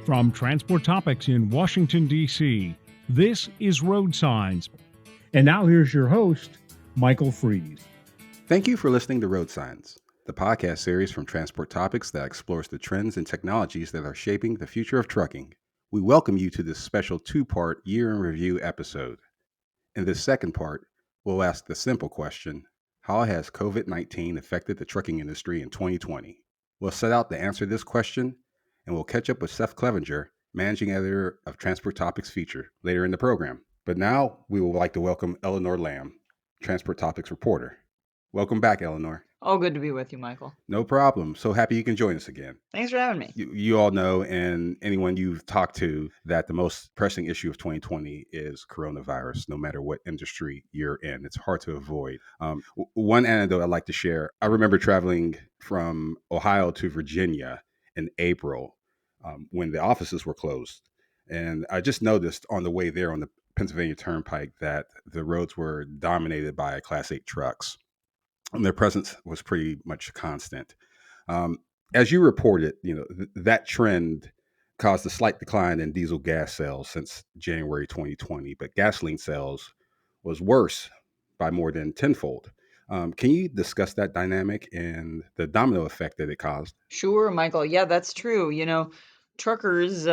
From Transport Topics in Washington, D.C., this is RoadSigns. And now here's your host, Michael Fries. Thank you for listening to RoadSigns, the podcast series from Transport Topics that explores the trends and technologies that are shaping the future of trucking. We welcome you to this special two-part year in review episode. In this second part, we'll ask the simple question, how has COVID-19 affected the trucking industry in 2020? We'll set out to answer this question, and we'll catch up with Seth Clevenger, Managing Editor of Transport Topics Feature, later in the program. But now we would like to welcome Eleanor Lamb, Transport Topics reporter. Welcome back, Eleanor. Oh, good to be with you, Michael. No problem. So happy you can join us again. Thanks for having me. You all know, and anyone you've talked to, that the most pressing issue of 2020 is coronavirus, no matter what industry you're in. It's hard to avoid. One anecdote I'd like to share, I remember traveling from Ohio to Virginia in April when the offices were closed. And I just noticed on the way there on the Pennsylvania Turnpike that the roads were dominated by Class 8 trucks. And their presence was pretty much constant. As you reported, that trend caused a slight decline in diesel gas sales since January 2020, but gasoline sales was worse by more than tenfold. Can you discuss that dynamic and the domino effect that it caused? Sure, Michael. Yeah, that's true. Truckers,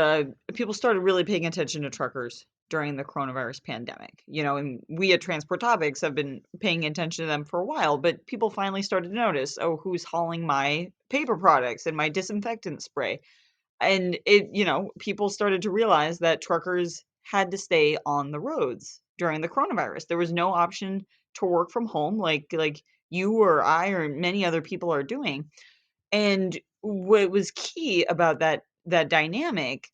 people started really paying attention to truckers during the coronavirus pandemic. And we at Transport Topics have been paying attention to them for a while, but people finally started to notice, who's hauling my paper products and my disinfectant spray? And people started to realize that truckers had to stay on the roads during the coronavirus. There was no option to work from home like you or I or many other people are doing. And what was key about that dynamic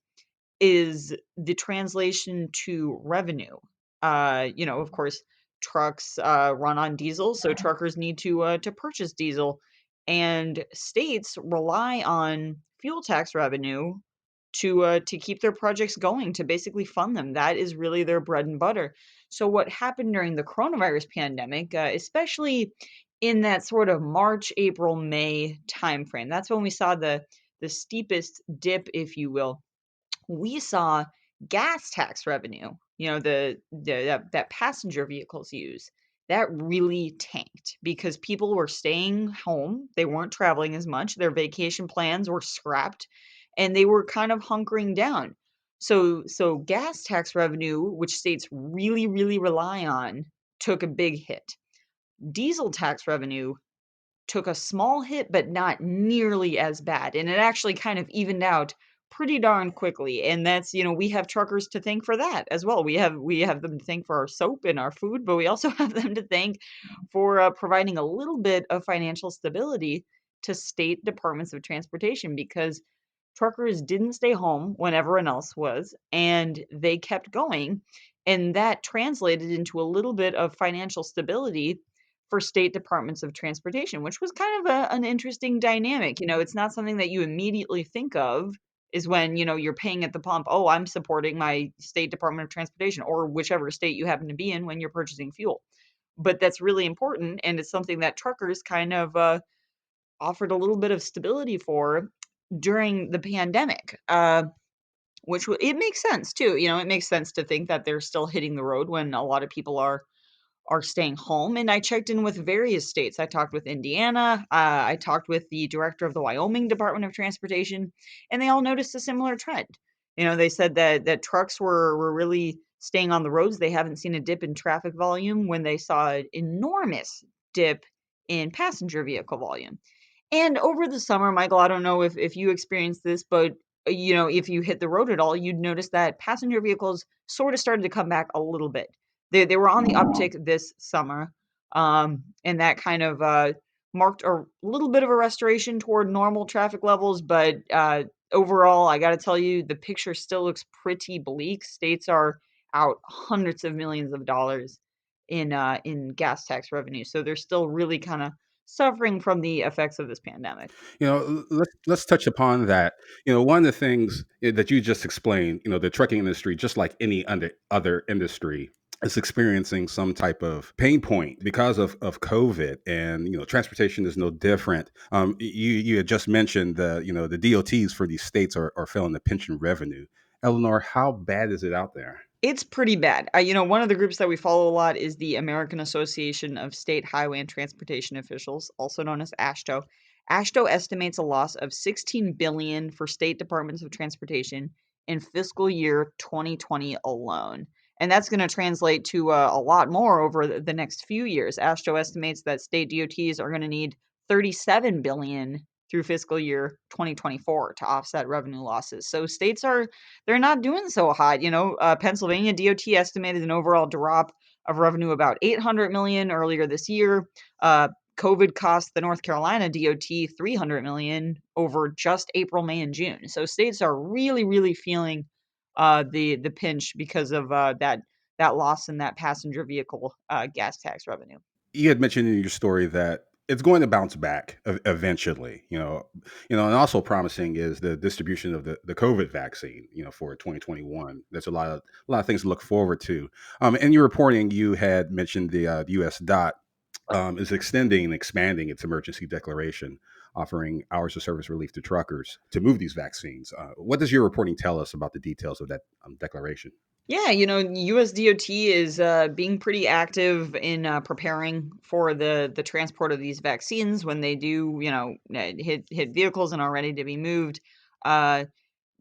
is the translation to revenue. Of course, trucks run on diesel, so truckers need to purchase diesel, and states rely on fuel tax revenue to keep their projects going, to basically fund them. That is really their bread and butter. So what happened during the coronavirus pandemic, especially in that sort of March, April, May timeframe, that's when we saw the steepest dip, if you will. We saw gas tax revenue, that passenger vehicles use, that really tanked because people were staying home. They weren't traveling as much. Their vacation plans were scrapped and they were kind of hunkering down. So gas tax revenue, which states really, really rely on, took a big hit. Diesel tax revenue took a small hit, but not nearly as bad. And it actually kind of evened out pretty darn quickly. And that's, we have truckers to thank for that as well. We have them to thank for our soap and our food, but we also have them to thank for providing a little bit of financial stability to state departments of transportation, because truckers didn't stay home when everyone else was, and they kept going. And that translated into a little bit of financial stability for state departments of transportation, which was kind of an interesting dynamic. It's not something that you immediately think of, is when, you're paying at the pump, oh, I'm supporting my state department of transportation, or whichever state you happen to be in when you're purchasing fuel. But that's really important, and it's something that truckers kind of offered a little bit of stability for during the pandemic, it makes sense too. It makes sense to think that they're still hitting the road when a lot of people are staying home. And I checked in with various states. I talked with Indiana. I talked with the director of the Wyoming Department of Transportation, and they all noticed a similar trend. They said that trucks were really staying on the roads. They haven't seen a dip in traffic volume when they saw an enormous dip in passenger vehicle volume. And over the summer, Michael, I don't know if you experienced this, but if you hit the road at all, you'd notice that passenger vehicles sort of started to come back a little bit. They were on the uptick this summer, and that kind of marked a little bit of a restoration toward normal traffic levels. But overall, I got to tell you, the picture still looks pretty bleak. States are out hundreds of millions of dollars in gas tax revenue, so they're still really kind of suffering from the effects of this pandemic. Let's touch upon that. One of the things that you just explained, the trucking industry, just like any other industry, is experiencing some type of pain point because of COVID, and transportation is no different. You had just mentioned the DOTs for these states are failing to pension revenue. Eleanor, how bad is it out there? It's pretty bad. One of the groups that we follow a lot is the American Association of State Highway and Transportation Officials, also known as AASHTO. AASHTO estimates a loss of $16 billion for state departments of transportation in fiscal year 2020 alone. And that's going to translate to a lot more over the next few years. AASHTO estimates that state DOTs are going to need $37 billion through fiscal year 2024 to offset revenue losses. So they're not doing so hot. Pennsylvania DOT estimated an overall drop of revenue about $800 million earlier this year. COVID cost the North Carolina DOT $300 million over just April, May, and June. So states are really, really feeling the pinch because of that loss in that passenger vehicle gas tax revenue. You had mentioned in your story that it's going to bounce back eventually, and also promising is the distribution of the COVID vaccine, for 2021. There's a lot of things to look forward to. In your reporting, you had mentioned the U.S. DOT is extending and expanding its emergency declaration, offering hours of service relief to truckers to move these vaccines. What does your reporting tell us about the details of that declaration? Yeah, US DOT is being pretty active in preparing for the transport of these vaccines when they do, hit vehicles and are ready to be moved. Uh,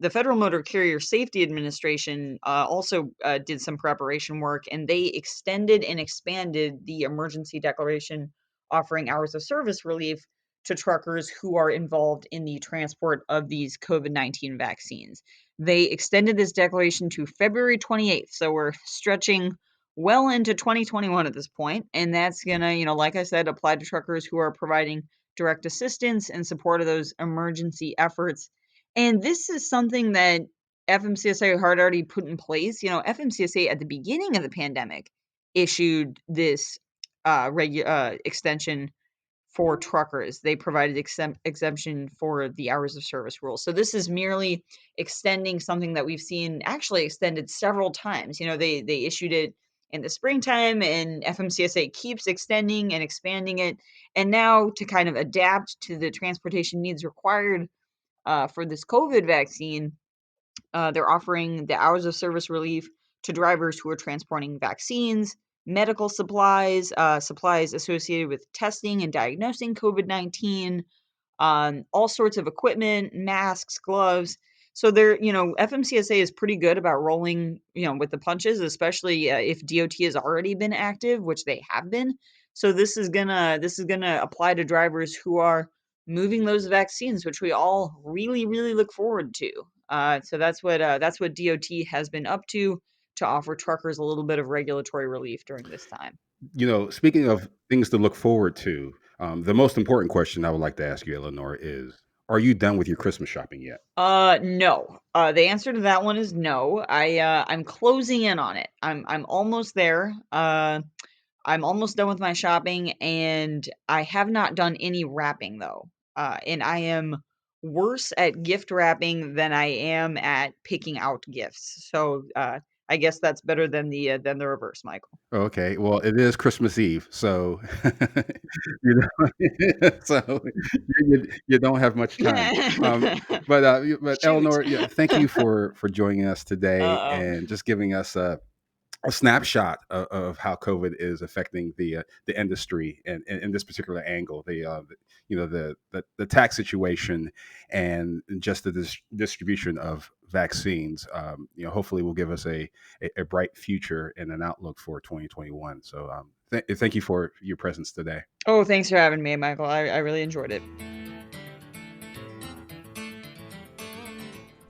the Federal Motor Carrier Safety Administration also did some preparation work, and they extended and expanded the emergency declaration offering hours of service relief to truckers who are involved in the transport of these COVID-19 vaccines. They extended this declaration to February 28th, so we're stretching well into 2021 at this point, and that's going to, like I said, apply to truckers who are providing direct assistance and support of those emergency efforts. And this is something that FMCSA had already put in place. FMCSA at the beginning of the pandemic issued this extension for truckers. They provided exemption for the hours of service rule. So this is merely extending something that we've seen actually extended several times. They issued it in the springtime, and FMCSA keeps extending and expanding it. And now to kind of adapt to the transportation needs required for this COVID vaccine, they're offering the hours of service relief to drivers who are transporting vaccines, medical supplies, supplies associated with testing and diagnosing COVID-19, all sorts of equipment, masks, gloves. So FMCSA is pretty good about rolling, with the punches, especially if DOT has already been active, which they have been. So this is gonna apply to drivers who are moving those vaccines, which we all really, really look forward to. So that's what DOT has been up to offer truckers a little bit of regulatory relief during this time. Speaking of things to look forward to, the most important question I would like to ask you, Eleanor, is: are you done with your Christmas shopping yet? No. The answer to that one is no. I'm closing in on it. I'm almost there. I'm almost done with my shopping, and I have not done any wrapping though. And I am worse at gift wrapping than I am at picking out gifts. So I guess that's better than the reverse, Michael. Okay, well, it is Christmas Eve, so so you don't have much time. But Shoot. Eleanor, yeah, thank you for joining us today Uh-oh. and just giving us a snapshot of how COVID is affecting the industry, and in this particular angle, the tax situation and just the distribution of vaccines. Hopefully, will give us a bright future and an outlook for 2021. So, thank you for your presence today. Oh, thanks for having me, Michael. I really enjoyed it.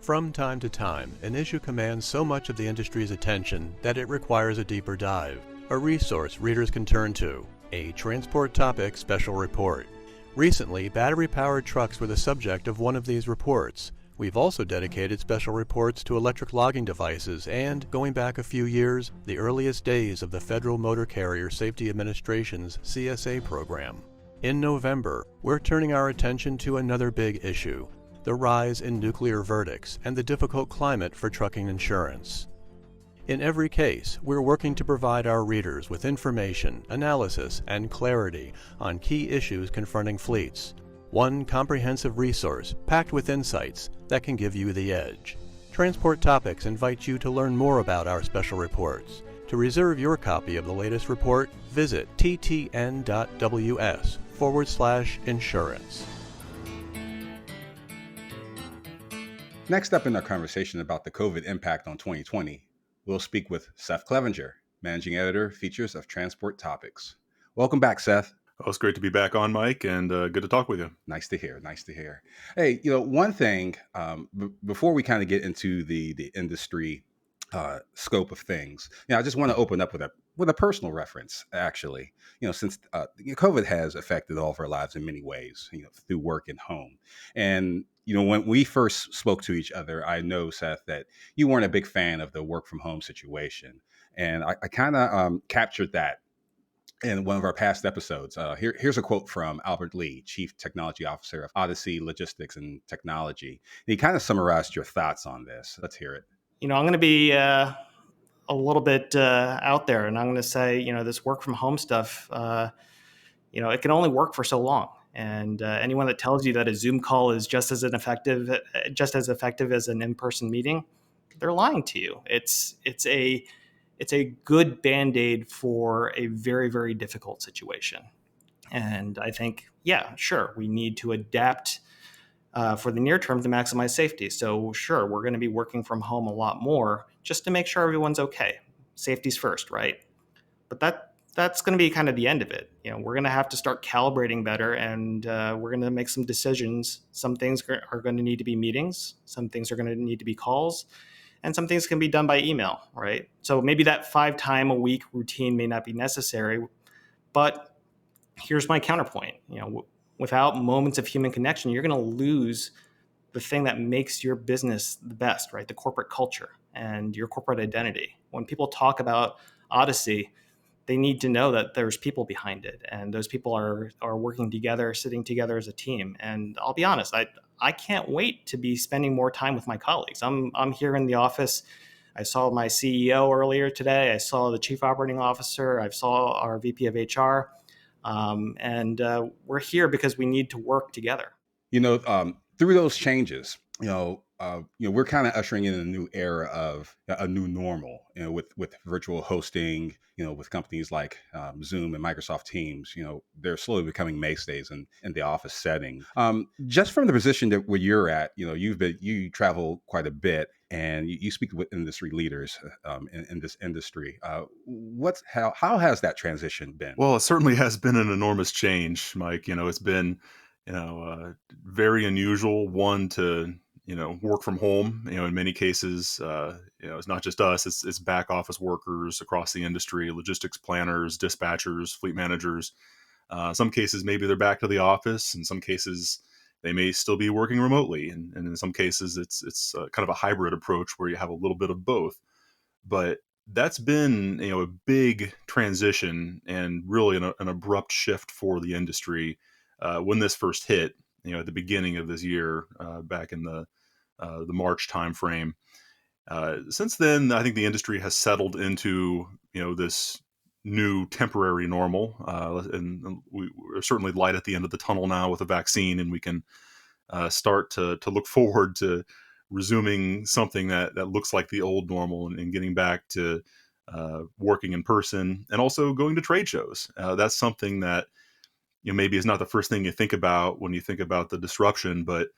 From time to time, an issue commands so much of the industry's attention that it requires a deeper dive, a resource readers can turn to, a Transport Topic Special Report. Recently, battery-powered trucks were the subject of one of these reports. We've also dedicated special reports to electric logging devices and, going back a few years, the earliest days of the Federal Motor Carrier Safety Administration's CSA program. In November, we're turning our attention to another big issue: the rise in nuclear verdicts and the difficult climate for trucking insurance. In every case, we're working to provide our readers with information, analysis, and clarity on key issues confronting fleets. One comprehensive resource packed with insights that can give you the edge. Transport Topics invites you to learn more about our special reports. To reserve your copy of the latest report, visit ttn.ws/insurance. Next up in our conversation about the COVID impact on 2020, we'll speak with Seth Clevenger, Managing Editor, Features of Transport Topics. Welcome back, Seth. Oh, it's great to be back on, Mike, and good to talk with you. Nice to hear. Nice to hear. Hey, one thing before we kind of get into the industry scope of things, I just want to open up with a personal reference. Actually, since COVID has affected all of our lives in many ways, through work and home, and when we first spoke to each other, I know, Seth, that you weren't a big fan of the work from home situation, and I kind of captured that in one of our past episodes. Here's a quote from Albert Lee, Chief Technology Officer of Odyssey Logistics and Technology. And he kind of summarized your thoughts on this. Let's hear it. I'm going to be a little bit out there, and I'm going to say, this work from home stuff, it can only work for so long. And anyone that tells you that a Zoom call is just as effective as an in-person meeting, they're lying to you. It's a good Band-Aid for a very, very difficult situation. And I think, yeah, sure, we need to adapt for the near term to maximize safety. So sure, we're going to be working from home a lot more just to make sure everyone's okay. Safety's first, right? But that's going to be kind of the end of it. We're going to have to start calibrating better, and we're going to make some decisions. Some things are going to need to be meetings. Some things are going to need to be calls. And some things can be done by email, right? So maybe that 5-time-a-week routine may not be necessary, but here's my counterpoint. Without moments of human connection, you're going to lose the thing that makes your business the best, right? The corporate culture and your corporate identity. When people talk about Odyssey, they need to know that there's people behind it, and those people are working together, sitting together as a team. And I'll be honest, I can't wait to be spending more time with my colleagues. I'm here in the office. I saw my CEO earlier today. I saw the Chief Operating Officer. I saw our VP of HR. And we're here because we need to work together. Through those changes, we're kind of ushering in a new era of a new normal, with virtual hosting, with companies like Zoom and Microsoft Teams. They're slowly becoming mainstays in the office setting. Just from the position that where you're at, you travel quite a bit, and you speak with industry leaders in this industry. How has that transition been? Well, it certainly has been an enormous change, Mike. It's been very unusual to work from home. In many cases, it's not just us, it's back office workers across the industry, logistics planners, dispatchers, fleet managers. Some cases, maybe they're back to the office. In some cases, they may still be working remotely. And in some cases, it's kind of a hybrid approach where you have a little bit of both. But that's been, a big transition and really an abrupt shift for the industry. When this first hit, at the beginning of this year, back in the March timeframe. Since then, I think the industry has settled into this new temporary normal, and we're certainly light at the end of the tunnel now with a vaccine, and we can start to look forward to resuming something that looks like the old normal and getting back to working in person and also going to trade shows. That's something that maybe is not the first thing you think about when you think about the disruption, but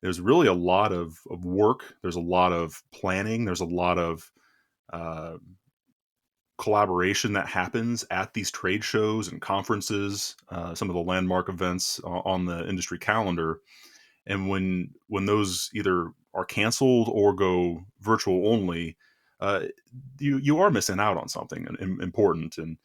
there's really a lot of work. There's a lot of planning. There's a lot of collaboration that happens at these trade shows and conferences, some of the landmark events on the industry calendar. And when those either are canceled or go virtual only, you are missing out on something important. And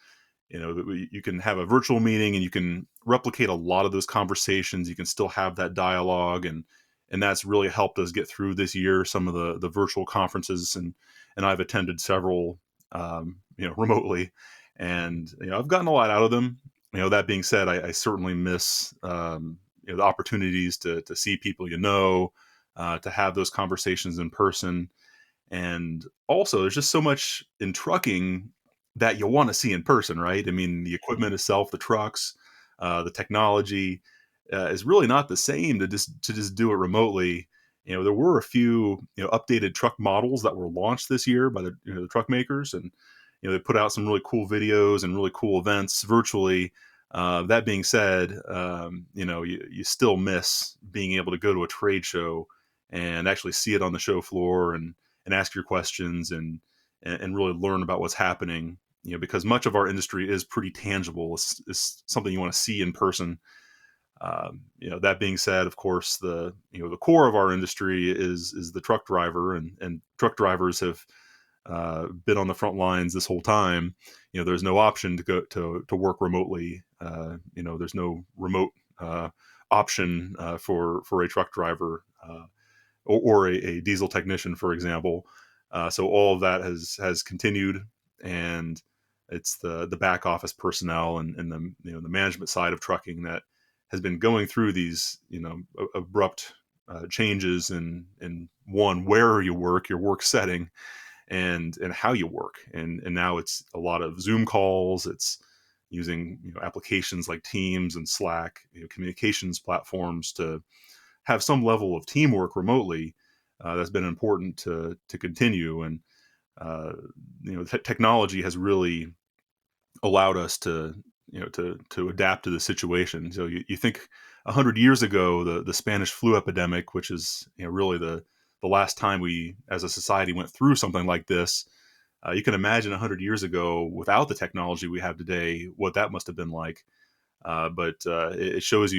you can have a virtual meeting and you can replicate a lot of those conversations. You can still have that dialogue, and that's really helped us get through this year. Some of the virtual conferences, and I've attended several, remotely, and I've gotten a lot out of them. That being said, I certainly miss the opportunities to see people, to have those conversations in person. And also, there's just so much in trucking that you want to see in person, right? I mean, the equipment itself, the trucks, the technology is really not the same to just do it remotely. There were a few updated truck models that were launched this year by the truck makers, and they put out some really cool videos and really cool events virtually. That being said, you still miss being able to go to a trade show and actually see it on the show floor and ask your questions and really learn about what's happening. Because much of our industry is pretty tangible. It's something you want to see in person. That being said, of course, the core of our industry is the truck driver, and truck drivers have been on the front lines this whole time. There's no option to go to work remotely. There's no remote option for a truck driver or a diesel technician, for example. So all of that has continued, and it's the back office personnel and the management side of trucking that has been going through these abrupt changes in where you work, your work setting, and how you work, and now it's a lot of Zoom calls. It's using applications like Teams and Slack, communications platforms to have some level of teamwork remotely. That's been important to continue, and technology has really allowed us to to adapt to the situation. So you think 100 years ago, the Spanish flu epidemic, which is really the last time we as a society went through something like this. You can imagine 100 years ago, without the technology we have today, what that must have been like. But it shows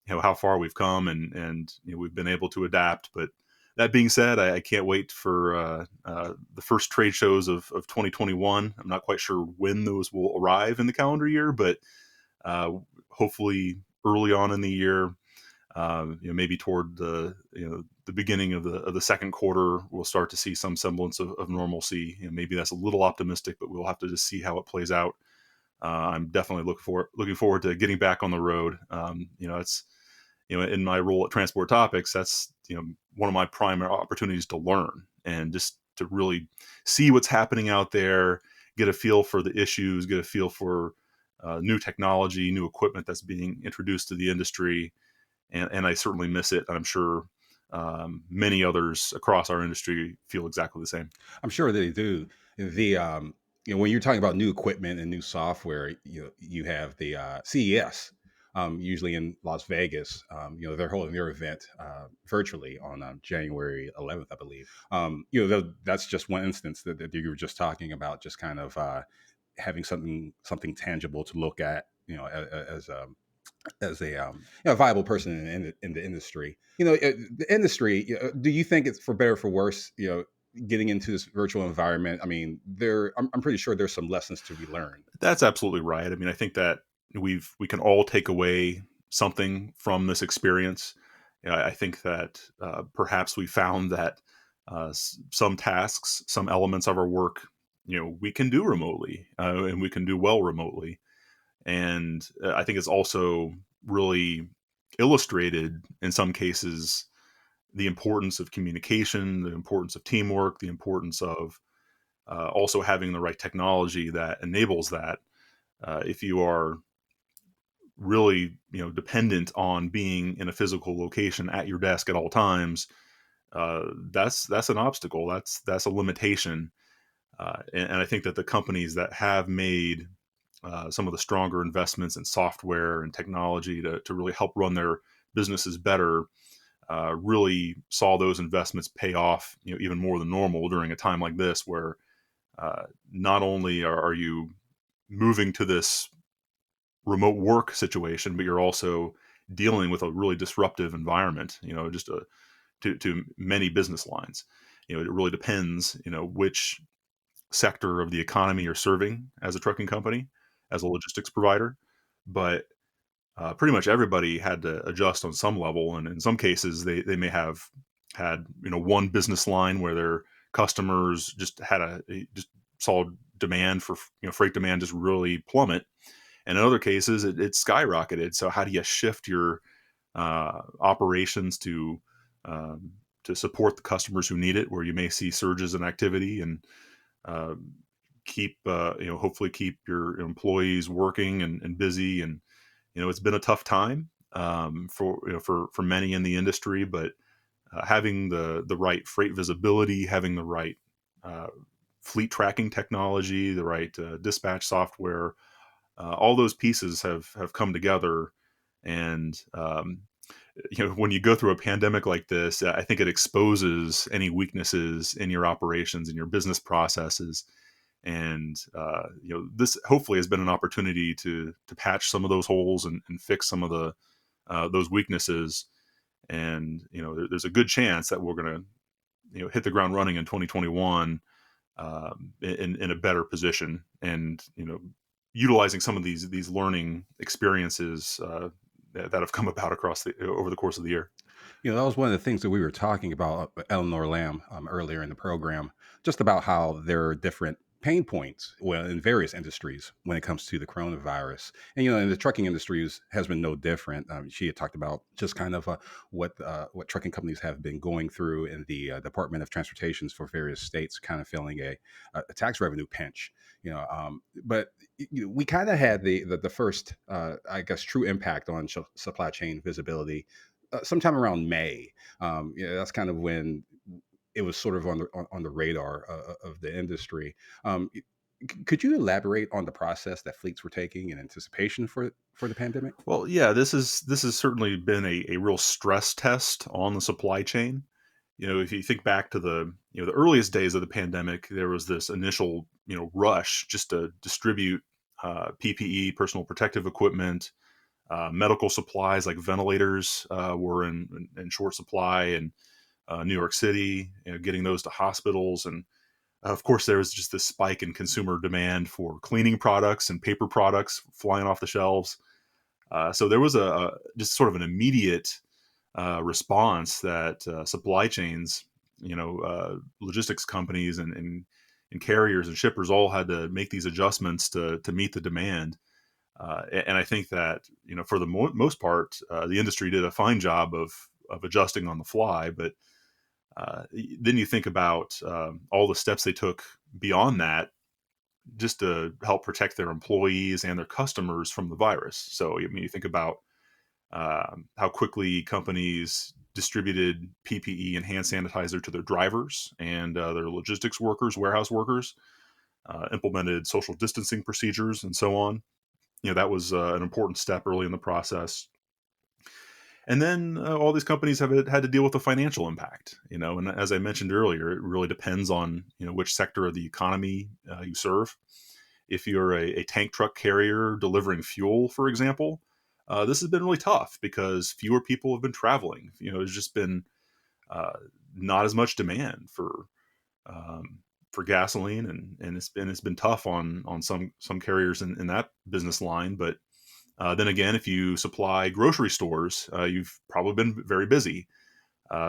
how far we've come, and we've been able to adapt. But that being said, I can't wait for the first trade shows of 2021. I'm not quite sure when those will arrive in the calendar year, but hopefully early on in the year. Maybe toward the beginning of the second quarter, we'll start to see some semblance of normalcy. Maybe that's a little optimistic, but we'll have to just see how it plays out. I'm definitely looking forward to getting back on the road. It's in my role at Transport Topics, that's one of my primary opportunities to learn and just to really see what's happening out there, get a feel for the issues, get a feel for new technology, new equipment that's being introduced to the industry. And I certainly miss it. And I'm sure many others across our industry feel exactly the same. I'm sure they do. The when you're talking about new equipment and new software, you have the CES, usually in Las Vegas. They're holding their event virtually on January 11th, I believe. That's just one instance that you were just talking about, just kind of having something tangible to look at, as a viable person in the industry. The industry. Do you think it's for better or for worse? Getting into this virtual environment. I mean, I'm pretty sure there's some lessons to be learned. That's absolutely right. I mean, I think that we can all take away something from this experience. I think that perhaps we found that some tasks, some elements of our work, we can do remotely, and we can do well remotely. And I think it's also really illustrated in some cases the importance of communication, the importance of teamwork, the importance of also having the right technology that enables that. If you are really dependent on being in a physical location at your desk at all times, that's an obstacle. That's a limitation. And I think that the companies that have made some of the stronger investments in software and technology to really help run their businesses better really saw those investments pay off even more than normal during a time like this, where not only are you moving to this remote work situation, but you're also dealing with a really disruptive environment, just to many business lines. It really depends, which sector of the economy you're serving as a trucking company, as a logistics provider. But pretty much everybody had to adjust on some level. And in some cases, they may have had, one business line where their customers just just saw demand for, freight demand just really plummet. And in other cases, it skyrocketed. So how do you shift your operations to support the customers who need it, where you may see surges in activity, and keep hopefully keep your employees working and busy. And it's been a tough time for many in the industry, but having the right freight visibility, having the right fleet tracking technology, the right dispatch software, all those pieces have come together. And when you go through a pandemic like this, I think it exposes any weaknesses in your operations and your business processes. And this hopefully has been an opportunity to patch some of those holes and fix some of those weaknesses. And there's a good chance that we're going to hit the ground running in 2021 in a better position, and utilizing some of these learning experiences that have come about over the course of the year. That was one of the things that we were talking about, Eleanor Lamb, earlier in the program, just about how there are different pain points, in various industries when it comes to the coronavirus. And, in the trucking industries has been no different. She had talked about just kind of what trucking companies have been going through in the Department of Transportations for various states, kind of feeling a tax revenue pinch. But we kind of had the first, I guess, true impact on supply chain visibility sometime around May. That's kind of when it was sort of on the radar of the industry. Could you elaborate on the process that fleets were taking in anticipation for the pandemic? Well, yeah, this has certainly been a real stress test on the supply chain. If you think back to the earliest days of the pandemic, there was this initial rush just to distribute PPE, personal protective equipment, medical supplies like ventilators were in short supply in New York City, getting those to hospitals. And of course, there was just this spike in consumer demand for cleaning products and paper products flying off the shelves. So there was just sort of an immediate response that supply chains, logistics companies and carriers and shippers all had to make these adjustments to meet the demand. And I think that, for the most part, the industry did a fine job of adjusting on the fly. But then you think about all the steps they took beyond that, just to help protect their employees and their customers from the virus. So, you think about how quickly companies distributed PPE and hand sanitizer to their drivers and their logistics workers, warehouse workers, implemented social distancing procedures, and so on. That was an important step early in the process. And then all these companies have had to deal with the financial impact, and as I mentioned earlier, it really depends on, which sector of the economy you serve. If you're a tank truck carrier delivering fuel, for example, this has been really tough because fewer people have been traveling. There's just been not as much demand for gasoline, and it's been tough on some carriers in that business line. But then again, if you supply grocery stores, you've probably been very busy.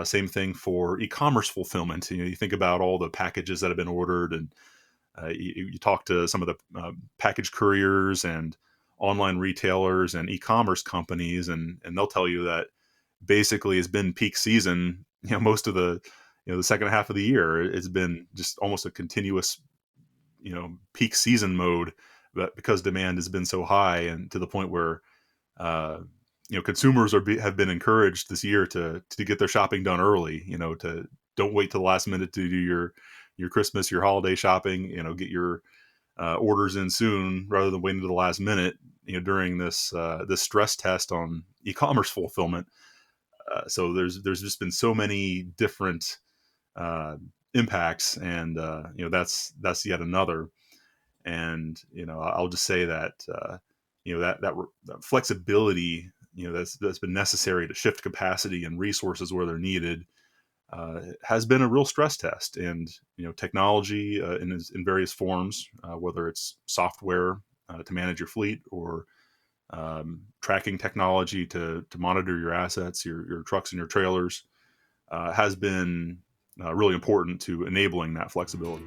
Same thing for e-commerce fulfillment. You think about all the packages that have been ordered, and you talk to some of the package couriers and online retailers and e-commerce companies, and they'll tell you that basically it's been peak season. Most of the the second half of the year, it's been just almost a continuous peak season mode, but because demand has been so high, and to the point where consumers have been encouraged this year to get their shopping done early. To don't wait to the last minute to do your Christmas, your holiday shopping. Get your orders in soon rather than waiting to the last minute. During this stress test on e-commerce fulfillment. So there's just been so many different impacts, and that's yet another. And I'll just say that that flexibility that's been necessary to shift capacity and resources where they're needed has been a real stress test. And technology in various forms, whether it's software to manage your fleet, or tracking technology to monitor your assets, your trucks and your trailers, has been really important to enabling that flexibility.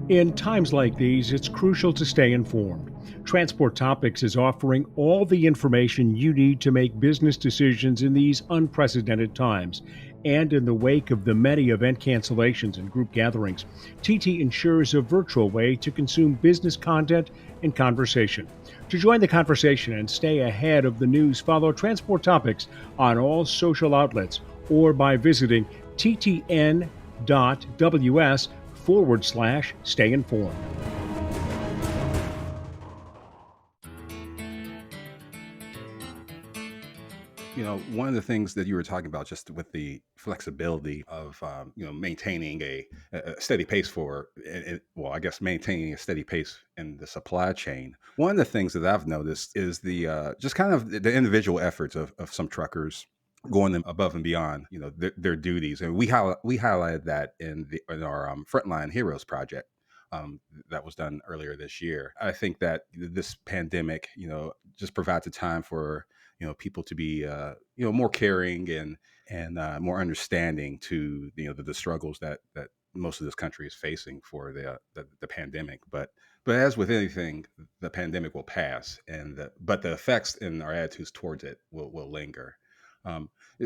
In times like these, it's crucial to stay informed. Transport Topics is offering all the information you need to make business decisions in these unprecedented times. And in the wake of the many event cancellations and group gatherings, TT ensures a virtual way to consume business content and conversation. To join the conversation and stay ahead of the news, follow Transport Topics on all social outlets or by visiting ttn.ws/stay informed. One of the things that you were talking about, just with the flexibility of, maintaining a steady pace I guess maintaining a steady pace in the supply chain. One of the things that I've noticed is the just kind of the individual efforts of some truckers going above and beyond, their duties. And we highlighted that in our Frontline Heroes project. That was done earlier this year. I think that this pandemic, just provides a time for people to be more caring and more understanding to the struggles that most of this country is facing for the pandemic. But as with anything, the pandemic will pass, but the effects and our attitudes towards it will linger.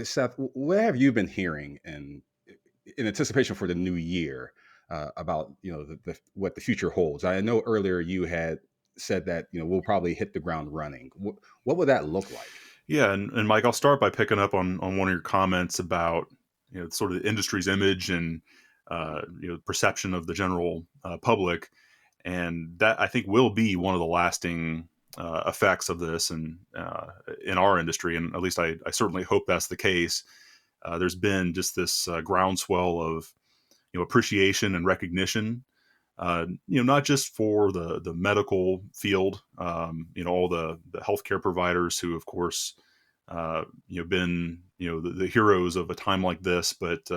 Seth, what have you been hearing in anticipation for the new year about what the future holds? I know earlier you had said that we'll probably hit the ground running. What would that look like? Yeah, and Mike, I'll start by picking up on one of your comments about sort of the industry's image and perception of the general public, and that I think will be one of the lasting effects of this, and in our industry, and at least I certainly hope that's the case. There's been just this groundswell of appreciation and recognition, not just for the medical field, all the healthcare providers who, of course, been the heroes of a time like this, but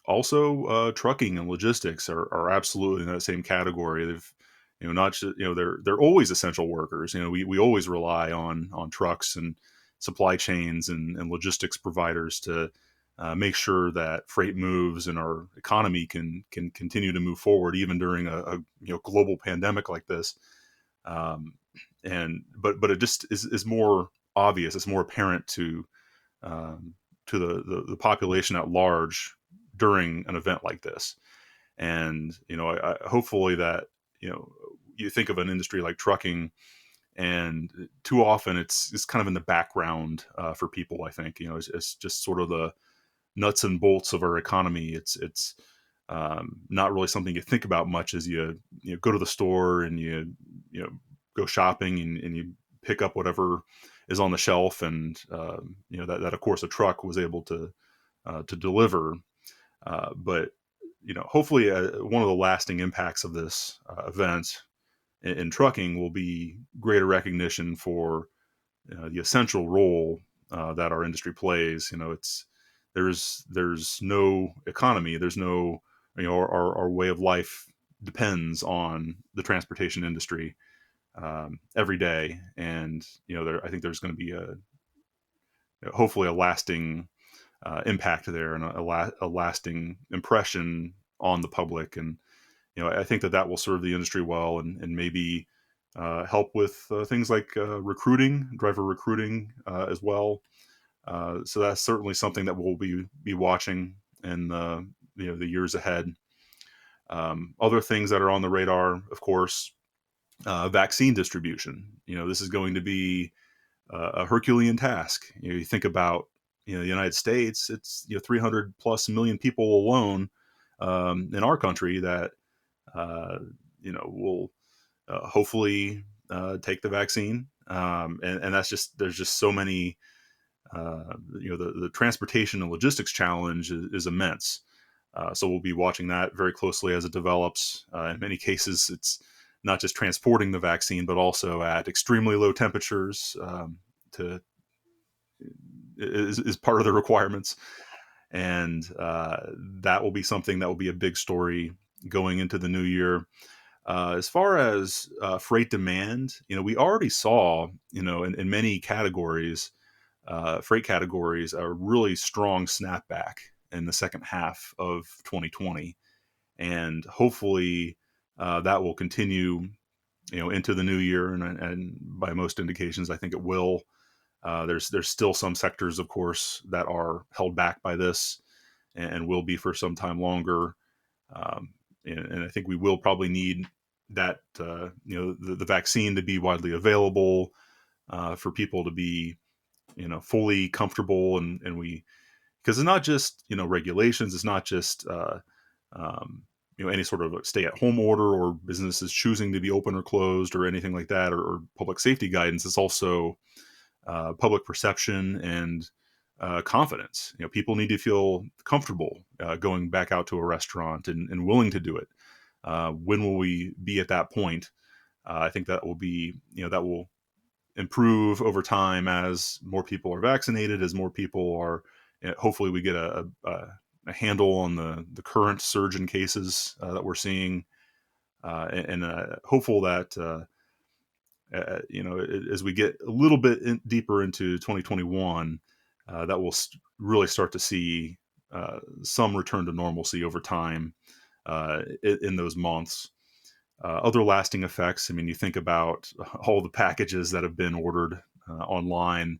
also trucking and logistics are absolutely in that same category. They've not just they're always essential workers. We always rely on trucks and supply chains and logistics providers to make sure that freight moves and our economy can continue to move forward even during a global pandemic like this. But it just is more obvious. It's more apparent to the population at large during an event like this. And I hopefully that you think of an industry like trucking, and too often it's kind of in the background for people. I think it's just sort of the nuts and bolts of our economy. It's not really something you think about much as you go to the store and you go shopping and you pick up whatever is on the shelf, and that of course a truck was able to deliver. But hopefully one of the lasting impacts of this event in trucking will be greater recognition for the essential role that our industry plays. There's no economy. There's no, our way of life depends on the transportation industry every day. And, I think there's going to be hopefully a lasting impact there, and a lasting impression on the public. And, I think that will serve the industry well, and maybe help with things like driver recruiting as well. So that's certainly something that we'll be watching in the years ahead. Other things that are on the radar, of course, vaccine distribution. This is going to be a Herculean task. You think about the United States. It's 300 plus million people alone in our country that will hopefully take the vaccine. And there's just so many. The transportation and logistics challenge is immense. So we'll be watching that very closely as it develops. In many cases, it's not just transporting the vaccine, but also at extremely low temperatures is part of the requirements. And that will be something that will be a big story going into the new year. As far as freight demand, we already saw, in many categories, freight categories, a really strong snapback in the second half of 2020. And hopefully that will continue into the new year, and by most indications, I think it will. There's still some sectors, of course, that are held back by this, and will be for some time longer. Um, and I think we will probably need that the vaccine to be widely available, for people to be fully comfortable, and we, because it's not just regulations, it's not just um, any sort of stay at home order or businesses choosing to be open or closed or anything like that, or public safety guidance. It's also public perception and confidence. People need to feel comfortable going back out to a restaurant, and willing to do it. When will we be at that point? I think that will be, that will improve over time as more people are vaccinated, as more people are, hopefully we get a handle on the current surge in cases that we're seeing, and hopeful that as we get a little bit deeper into 2021, that we'll really start to see some return to normalcy over time in those months. Other lasting effects, I mean, you think about all the packages that have been ordered online.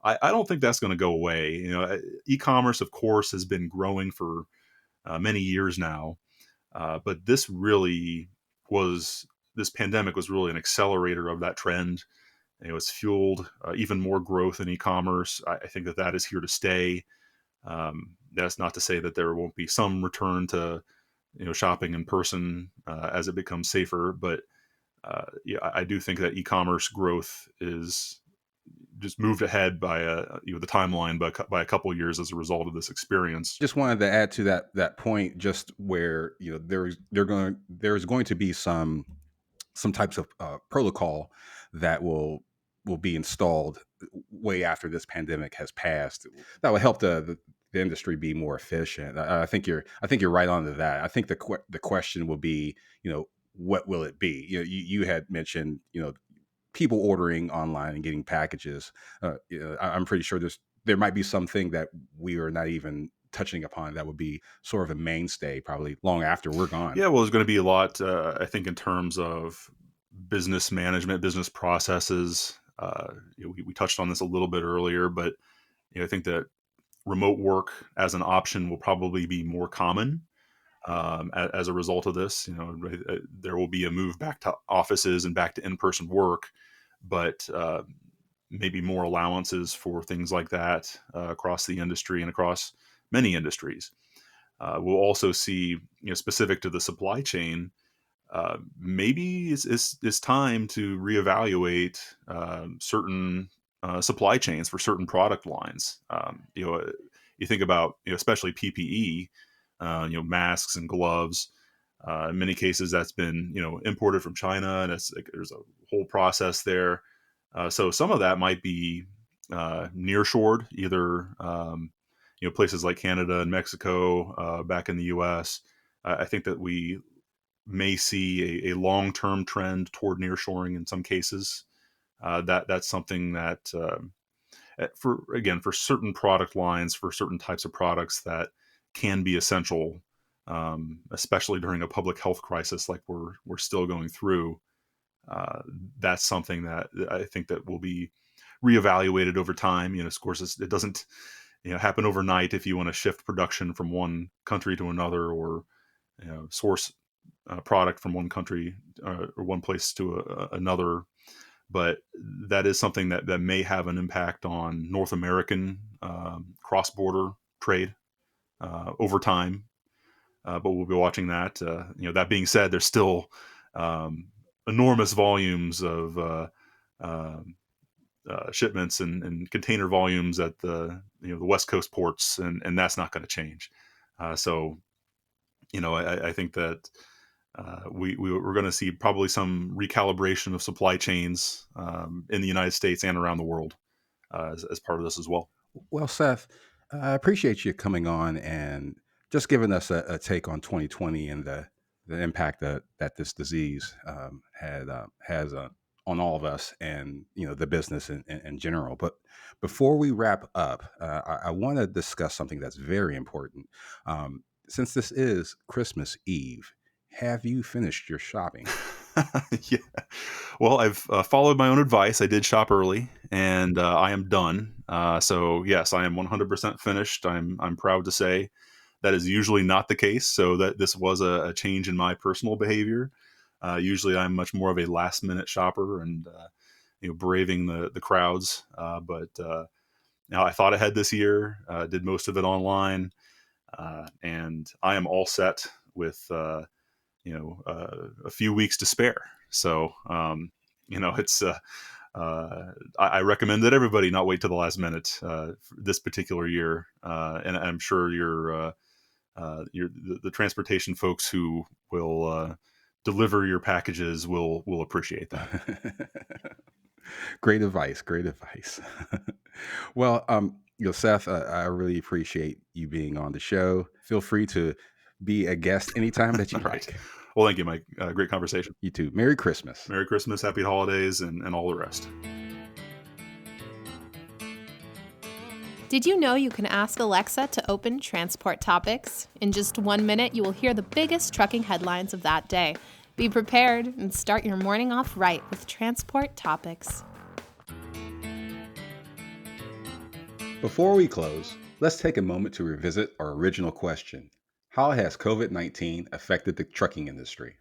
I don't think that's going to go away. E-commerce, of course, has been growing for many years now, but this pandemic was really an accelerator of that trend. It's fueled even more growth in e-commerce. I think that is here to stay. That's not to say that there won't be some return to shopping in person as it becomes safer, but I do think that e-commerce growth is just moved ahead by the timeline by a couple of years as a result of this experience. Just wanted to add to that point, just where there's going to be some types of protocol that will be installed way after this pandemic has passed. That will help the industry be more efficient. I think you're right on to that. I think the question will be, what will it be? You had mentioned, people ordering online and getting packages. I'm pretty sure there might be something that we are not even touching upon that would be sort of a mainstay probably long after we're gone. Yeah, well, there's going to be a lot, I think, in terms of business management, business processes. We touched on this a little bit earlier, but I think that remote work as an option will probably be more common as a result of this. There will be a move back to offices and back to in-person work, but maybe more allowances for things like that across the industry and across many industries. We'll also see, specific to the supply chain, maybe it's time to reevaluate certain supply chains for certain product lines. You think about, especially PPE, masks and gloves. In many cases, that's been imported from China, and there's a whole process there. So some of that might be nearshored, either places like Canada and Mexico back in the U.S. I think that we may see a long-term trend toward nearshoring in some cases. That's something that for certain product lines, for certain types of products that can be essential, especially during a public health crisis like we're still going through. That's something that I think that will be reevaluated over time. Of course, it doesn't happen overnight if you want to shift production from one country to another, or source product from one country or one place to another. But that is something that may have an impact on North American cross-border trade over time. But we'll be watching that. That being said, there's still enormous volumes of shipments and container volumes at the West Coast ports, and that's not going to change. So I think that we're going to see probably some recalibration of supply chains in the United States and around the world as part of this as well. Well, Seth, I appreciate you coming on and just giving us a take on 2020 and the impact that this disease has on all of us, and the business in general. But before we wrap up, I want to discuss something that's very important. Since this is Christmas Eve, have you finished your shopping? Yeah. Well, I've followed my own advice. I did shop early, and I am done. So yes, I am 100% finished. I'm proud to say that is usually not the case. So that this was a change in my personal behavior. Usually, I'm much more of a last minute shopper and braving the crowds. But now I thought ahead this year. Did most of it online, and I am all set with a few weeks to spare. So it's I recommend that everybody not wait to the last minute this particular year, and I'm sure the transportation folks who will deliver your packages will appreciate that. Great advice. Great advice. Well, Seth, I really appreciate you being on the show. Feel free to be a guest anytime that you All right. like. Well, thank you, Mike. Great conversation. You too. Merry Christmas. Merry Christmas, Happy Holidays, and all the rest. Did you know you can ask Alexa to open Transport Topics? In just 1 minute, you will hear the biggest trucking headlines of that day. Be prepared and start your morning off right with Transport Topics. Before we close, let's take a moment to revisit our original question. How has COVID-19 affected the trucking industry?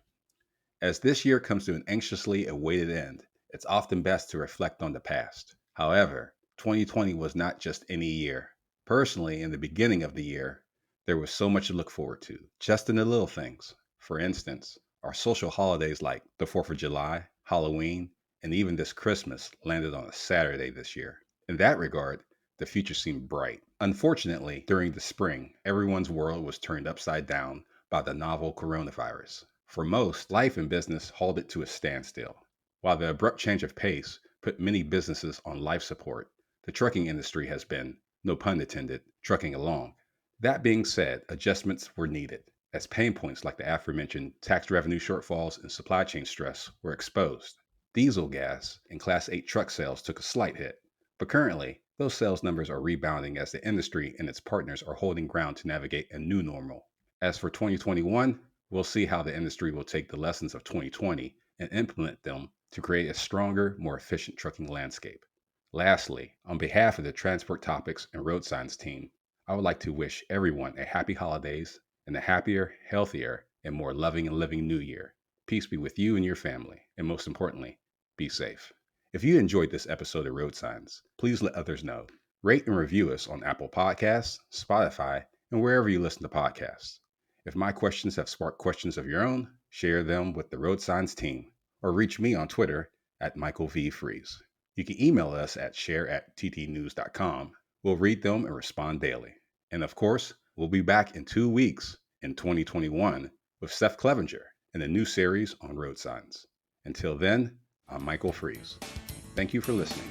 As this year comes to an anxiously awaited end, it's often best to reflect on the past. However, 2020 was not just any year. Personally, in the beginning of the year, there was so much to look forward to, just in the little things. For instance, our social holidays like the 4th of July, Halloween, and even this Christmas landed on a Saturday this year. In that regard, the future seemed bright. Unfortunately, during the spring, everyone's world was turned upside down by the novel coronavirus. For most, life and business halted to a standstill. While the abrupt change of pace put many businesses on life support, the trucking industry has been, no pun intended, trucking along. That being said, adjustments were needed, as pain points like the aforementioned tax revenue shortfalls and supply chain stress were exposed. Diesel gas and Class 8 truck sales took a slight hit, but currently, those sales numbers are rebounding as the industry and its partners are holding ground to navigate a new normal. As for 2021, we'll see how the industry will take the lessons of 2020 and implement them to create a stronger, more efficient trucking landscape. Lastly, on behalf of the Transport Topics and RoadSigns team, I would like to wish everyone a happy holidays and a happier, healthier, and more loving and living new year. Peace be with you and your family, and most importantly, be safe. If you enjoyed this episode of RoadSigns, please let others know. Rate and review us on Apple Podcasts, Spotify, and wherever you listen to podcasts. If my questions have sparked questions of your own, share them with the RoadSigns team, or reach me on Twitter at Michael V. Freeze. You can email us at share@ttnews.com. We'll read them and respond daily. And of course, we'll be back in 2 weeks in 2021 with Seth Clevenger in a new series on RoadSigns. Until then, I'm Michael Freeze. Thank you for listening.